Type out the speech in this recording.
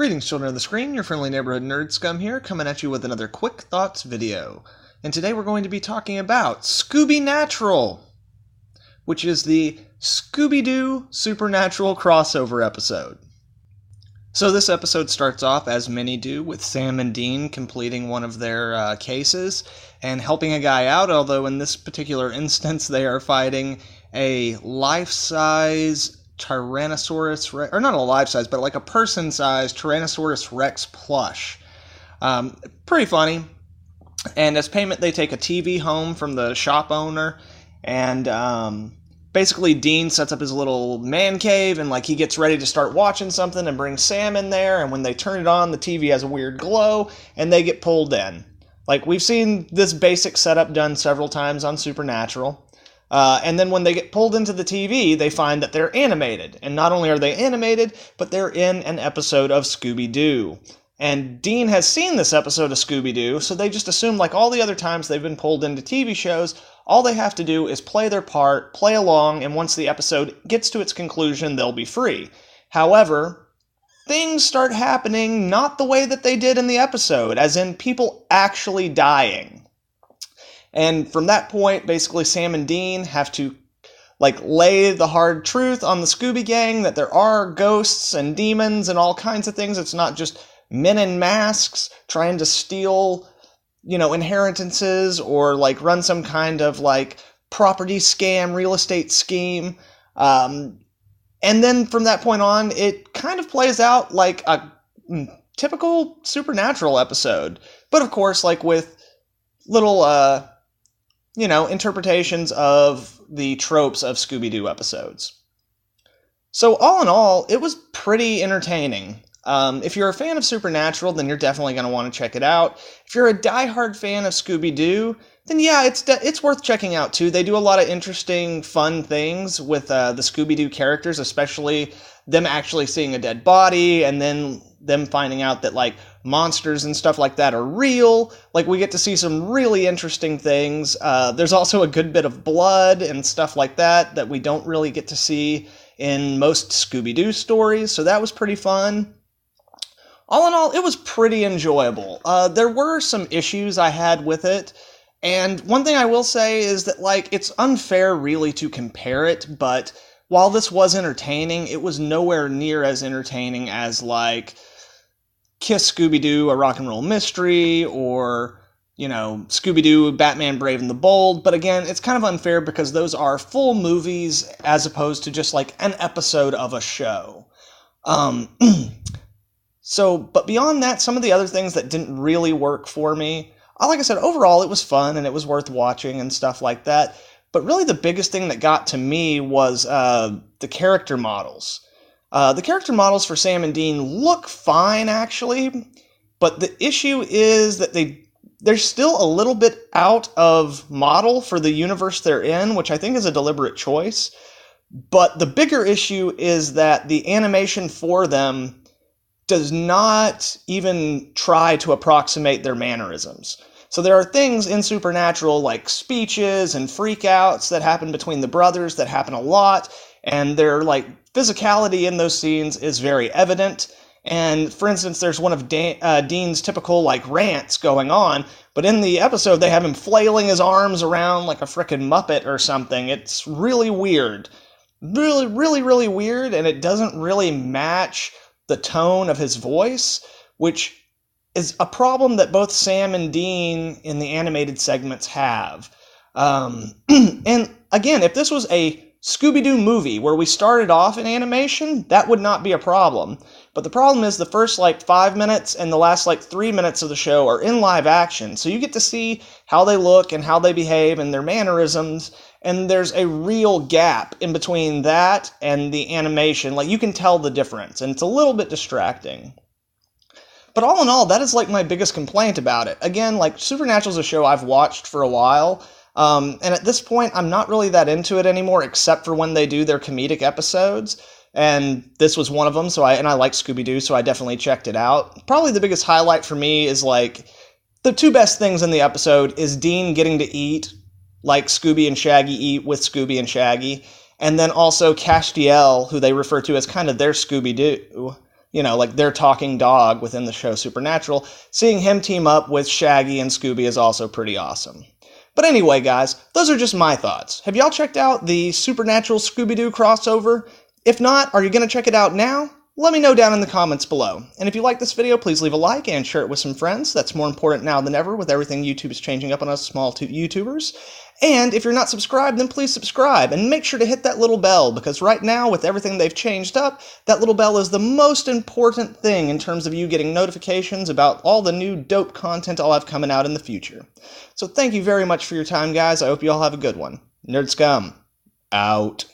Greetings, children of the screen. Your friendly neighborhood nerd scum here, coming at you with another Quick Thoughts video. And today we're going to be talking about Scooby-Natural, which is the Scooby-Doo Supernatural crossover episode. So this episode starts off, as many do, with Sam and Dean completing one of their cases and helping a guy out, although in this particular instance they are fighting a life-size Tyrannosaurus Rex, or not a life-size, but like a person-sized Tyrannosaurus Rex plush. Pretty funny. And as payment, they take a TV home from the shop owner, and basically Dean sets up his little man cave, and like he gets ready to start watching something and brings Sam in there, and when they turn it on, the TV has a weird glow, and they get pulled in. Like, we've seen this basic setup done several times on Supernatural. And then when they get pulled into the TV, they find that they're animated. And not only are they animated, but they're in an episode of Scooby-Doo. And Dean has seen this episode of Scooby-Doo, so they just assume, like all the other times they've been pulled into TV shows, all they have to do is play their part, play along, and once the episode gets to its conclusion, they'll be free. However, things start happening not the way that they did in the episode, as in people actually dying. And from that point, basically Sam and Dean have to lay the hard truth on the Scooby Gang that there are ghosts and demons and all kinds of things. It's not just men in masks trying to steal, inheritances or run some kind of property scam, real estate scheme. And then from that point on, it kind of plays out like a typical Supernatural episode. But of course, with little interpretations of the tropes of Scooby-Doo episodes. So all in all, it was pretty entertaining. If you're a fan of Supernatural, then you're definitely going to want to check it out. If you're a diehard fan of Scooby-Doo, then yeah, it's worth checking out too. They do a lot of interesting, fun things with the Scooby-Doo characters, especially them actually seeing a dead body, and then them finding out that monsters and stuff like that are real. We get to see some really interesting things. There's also a good bit of blood and stuff like that we don't really get to see in most Scooby-Doo stories, so that was pretty fun. All in all, it was pretty enjoyable. There were some issues I had with it, and one thing I will say is that it's unfair really to compare it, but while this was entertaining, it was nowhere near as entertaining as Kiss, Scooby-Doo, A Rock and Roll Mystery, or, Scooby-Doo Batman Brave and the Bold. But again, it's kind of unfair because those are full movies as opposed to just an episode of a show. But beyond that, some of the other things that didn't really work for me, like I said, overall it was fun and it was worth watching and stuff like that. But really the biggest thing that got to me was the character models. The character models for Sam and Dean look fine, actually, but the issue is that they're still a little bit out of model for the universe they're in, which I think is a deliberate choice. But the bigger issue is that the animation for them does not even try to approximate their mannerisms. So there are things in Supernatural like speeches and freakouts that happen between the brothers that happen a lot, and their physicality in those scenes is very evident. And for instance, there's one of Dean's typical rants going on, but in the episode they have him flailing his arms around like a frickin' Muppet or something. It's really weird. Really, really, really weird, and it doesn't really match the tone of his voice, which is a problem that both Sam and Dean in the animated segments have. And again, if this was a Scooby-Doo movie where we started off in animation, that would not be a problem. But the problem is the first 5 minutes and the last 3 minutes of the show are in live action. So you get to see how they look and how they behave and their mannerisms, and there's a real gap in between that and the animation. You can tell the difference, and it's a little bit distracting. But all in all, that is my biggest complaint about it. Again, Supernatural's a show I've watched for a while, and at this point, I'm not really that into it anymore, except for when they do their comedic episodes. And this was one of them, and I like Scooby-Doo, so I definitely checked it out. Probably the biggest highlight for me is the two best things in the episode is Dean getting to eat like Scooby and Shaggy eat with Scooby and Shaggy, and then also Castiel, who they refer to as kind of their Scooby-Doo, you know, like their talking dog within the show Supernatural, seeing him team up with Shaggy and Scooby is also pretty awesome. But anyway, guys, those are just my thoughts. Have y'all checked out the Supernatural Scooby-Doo crossover? If not, are you going to check it out now? Let me know down in the comments below. And if you like this video, please leave a like and share it with some friends. That's more important now than ever with everything YouTube is changing up on us small YouTubers. And if you're not subscribed, then please subscribe and make sure to hit that little bell, because right now, with everything they've changed up, that little bell is the most important thing in terms of you getting notifications about all the new dope content I'll have coming out in the future. So thank you very much for your time, guys. I hope you all have a good one. Nerd Scum, out.